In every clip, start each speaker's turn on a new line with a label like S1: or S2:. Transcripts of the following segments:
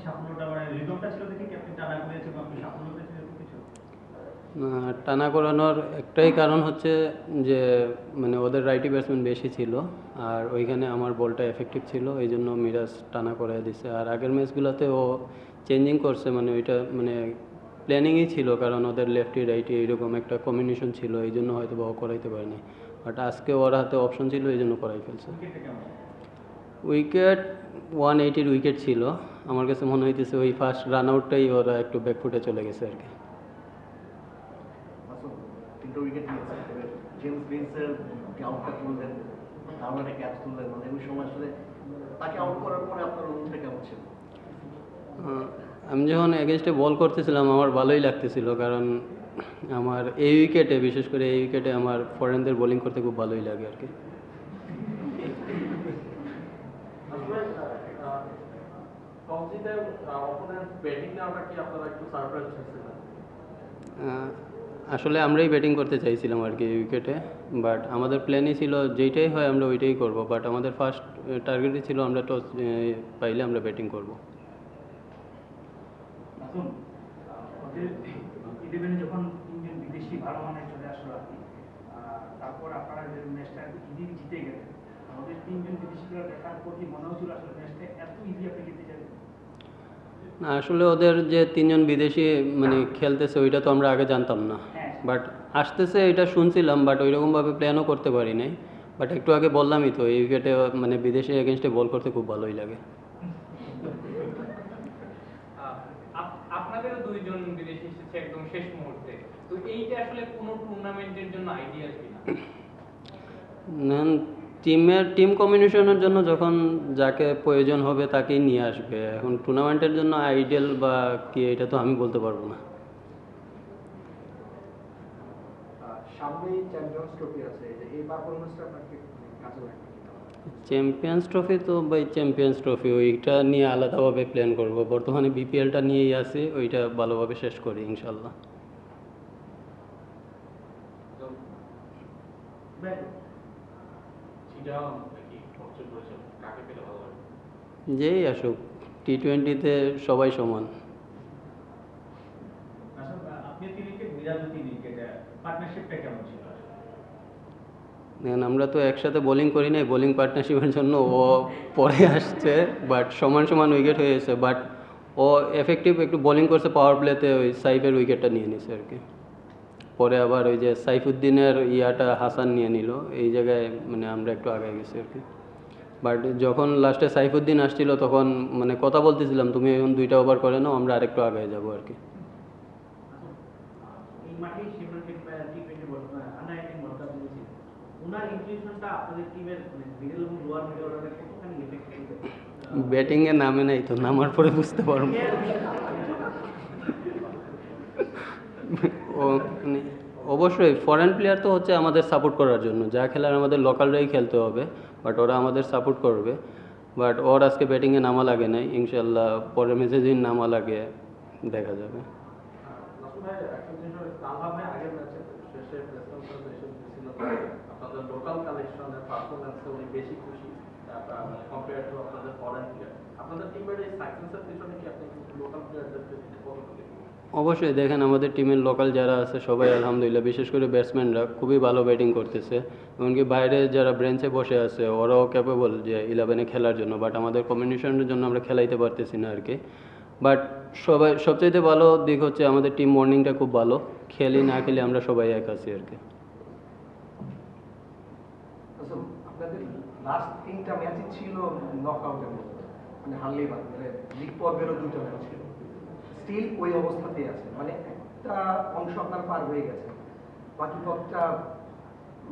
S1: সাফল্যটা মানে রিদমটা ছিল দেখে কি আপনি টানা করেছেন বা আপনি সাফল্য পেয়েছেন এরকম কিছু?
S2: টানা করানোর একটাই কারণ হচ্ছে যে মানে ওদের রাইটি ব্যাটসম্যান বেশি ছিল, আর ওইখানে আমার বলটা এফেক্টিভ ছিল, এই জন্য মিরাজ টানা করে দিছে। আর আগের ম্যাচগুলোতে ও চেঞ্জিং করছে, মানে ওইটা মানে প্ল্যানিংই ছিল, কারণ ওদের লেফটি রাইটি এইরকম একটা কম্বিনেশন ছিল, এই জন্য হয়তো বা ও করাইতে পারেনি। বাট আজকে ওর হাতে অপশন ছিল, এই জন্য করাই ফেলছে।
S1: উইকেটটা কেমন?
S2: উইকেট 180 উইকেট ছিল। আমার কাছে মনে হইতেছে ওই ফার্স্ট রান আউটটাই ওরা একটু ব্যাকফুটে চলে গেছে আর কি।
S3: তিনটা উইকেট নিয়েছে, জেমস ব্রিন্সের আউটটা তুললেন, দারুণ একটা ক্যাচ তুললেন, মানে ওই সময় আসলে তাকে আউট করার পরে আপনার অনুভূতিটা কেমন ছিল?
S2: আমি যখন এগেনস্টে বল করতেছিলাম আমার ভালোই লাগতেছিল, কারণ আমার এই উইকেটে, বিশেষ করে এই উইকেটে আমার ফরেনদের বোলিং করতে খুব ভালোই লাগে আর কি।
S4: আসলে টস জিতে অপোনেন্ট ব্যাটিং নেওয়াটা কি আপনারা একটু সারপ্রাইজ হয়েছিলেন?
S2: আসলে আমরাই ব্যাটিং করতে চাইছিলাম আর কি এই উইকেটে, বাট আমাদের প্ল্যানই ছিল যেইটাই হয় আমরা ওইটাই করব, বাট আমাদের ফার্স্ট টার্গেটই ছিল আমরা টস পাইলে আমরা ব্যাটিং করব।
S1: এখন ওদের ইলেভেনে যখন তিনজন বিদেশি ভালো মানের চলে আসলো আর কি, তারপর আপনারা যে ম্যাচটা ইজি জিতে গেলেন, আমাদের তিনজন বিদেশিরা দেখার পর কি মনে হচ্ছিল আসলে ম্যাচটা এত ইজি আপনি জিতে যাবেন?
S2: না, আসলে ওদের যে তিনজন বিদেশি মানে খেলতেছে ওইটা তো আমরা আগে জানতাম না, বাট আসতেছে এটা শুনছিলাম, বাট ওইরকমভাবে প্ল্যানও করতে পারি নাই। বাট একটু আগে বললামই তো এই উইকেটে মানে বিদেশি এগেনস্টে বল করতে খুব ভালোই লাগে।
S5: আপনাদেরও দুইজন বিদেশি এসেছে একদম শেষ মুহূর্তে, তো এইটা আসলে কোনো টুর্নামেন্টের জন্য আইডিয়াল কিনা?
S2: টিম কম্বিনেশনের জন্য যখন যাকে প্রয়োজন হবে তাকেই নিয়ে আসবে। এখন টুর্নামেন্টের জন্য আইডিয়াল বা কি এটা তো আমি বলতে পারবো না।
S3: সামনেই চ্যাম্পিয়ন্স ট্রফি আছে, যে এই পারফরমেন্সটা আপনাকে কাজে লাগবে?
S2: চ্যাম্পিয়ন্স ট্রফি তো ভাই চ্যাম্পিয়ন্স ট্রফি, ওইটা নিয়ে আলাদাভাবে প্ল্যান করব। বর্তমানে বিপিএলটা নিয়েই আছে, ওইটা ভালোভাবে শেষ করি ইনশাল্লাহ। যেই আসুক, টি-20-তে সবাই সমান।
S1: আপনি 3 উইকেট, মিরাজ 3 উইকেট, পার্টনারশিপটা কেমন ছিল?
S2: দেখেন আমরা তো একসাথে বোলিং করি নাই, বোলিং পার্টনারশিপের জন্য ও পরে আসছে, বাট সমান সমান উইকেট হয়েছে। বাট ও এফেক্টিভ একটু বোলিং করছে পাওয়ার প্লেতে, ওই সাইফের উইকেটটা নিয়ে নিছে আর কি। পরে আবার ওই যে সাইফুদ্দিনের ইয়াটা হাসান নিয়ে নিল, এই জায়গায় মানে আমরা একটু আগে গেছি আর কি। বাট যখন লাস্টে সাইফুদ্দিন আসছিল তখন মানে কথা বলতেছিলাম তুমি এখন 2টা ওভার করে নাও, আমরা আরেকটু আগে যাবো আর কি।
S1: এই মাঠেই শিবরঞ্জিত টি20 আন্ডার 18 ওয়ার্ল্ড কাপ জিতেছিল, ওনার ইনক্লুশনটা আপনাদের টিমের মিডল এবং লোয়ার মিডল অর্ডারে কতখানি ইফেক্টিভ?
S2: ব্যাটিংয়ে নামে নাই তো, নামার পরে বুঝতে পারবো। ও মানে অবশ্যই ফরেন প্লেয়ার তো হচ্ছে আমাদের সাপোর্ট করার জন্য, যা খেলার আমাদের লোকালরাই খেলতে হবে, বাট ওরা আমাদের সাপোর্ট করবে। বাট ওর আজকে ব্যাটিংয়ে নামা লাগে নাই, ইনশাল্লাহ পরের ম্যাচে যদি নামা লাগে দেখা যাবে।
S4: আগের ম্যাচে শেষে প্রেস কনফারেন্সে এসে বলেছিল আপনাদের লোকাল কালেকশনের পারফরমেন্সে উনি বেশি খুশি কম্পেয়ার টু আপনাদের ফরেন প্লেয়ার। আপনাদের টিমের এই সাকসেসের পিছনে কি আপনি লোকাল প্লেয়ারদেরকে দিতে কতটুকু?
S2: অবশ্যই দেখেন আমাদের টিমের লোকাল যারা আছে সবাই আলহামদুলিল্লাহ, বিশেষ করে ব্যাটসম্যানরা খুবই ভালো ব্যাটিং করতেছে। এমনকি বাইরে যারা ব্রেঞ্চে বসে আছে ওরাও ক্যাপেবল যে 11-এ খেলার জন্য, বাট আমাদের কম্বিনেশনের জন্য আমরা খেলাইতে পারতেছি না আর কি। বাট সবচাইতে ভালো দিক হচ্ছে আমাদের টিম মর্নিংটা খুব ভালো, খেলি না খেলি আমরা সবাই এক আছি আর কি।
S3: আপনাদের লাস্ট 3টা ম্যাচই ছিল নকআউটের মতো, মানে হারলেই বাদ, মানে লিগ পর্বেরও 2টা ম্যাচ ছিল, স্টিল ওই অবস্থাতেই আছে, মানে একটা অংশ আপনার পার হয়ে গেছে, বাকি পথটা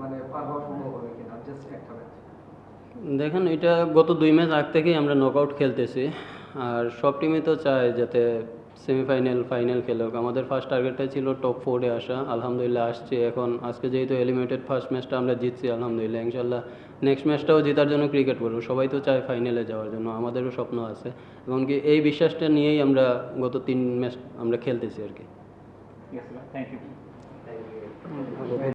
S3: মানে পার হওয়া সম্ভব হবে কিনা? জাস্ট একটা ম্যাচ।
S2: দেখেন এটা গত 2 ম্যাচ আগ থেকেই আমরা নকআউট খেলতেছি, আর সব টিমই তো চায় যাতে সেমিফাইনাল ফাইনাল খেলুক। আমাদের ফার্স্ট টার্গেটটাই ছিল টপ 4-এ আসা, আলহামদুলিল্লাহ আসছে। এখন আজকে যেহেতু এলিমিনেটেড ফার্স্ট ম্যাচটা আমরা জিতছি আলহামদুলিল্লাহ, ইনশাল্লাহ নেক্সট ম্যাচটাও জেতার জন্য ক্রিকেট বলবো, সবাই তো চায় ফাইনালে যাওয়ার জন্য, আমাদেরও স্বপ্ন আছে। এমনকি এই বিশ্বাসটা নিয়েই আমরা গত 3 ম্যাচ আমরা খেলতেছি আর কি।
S1: Thank you.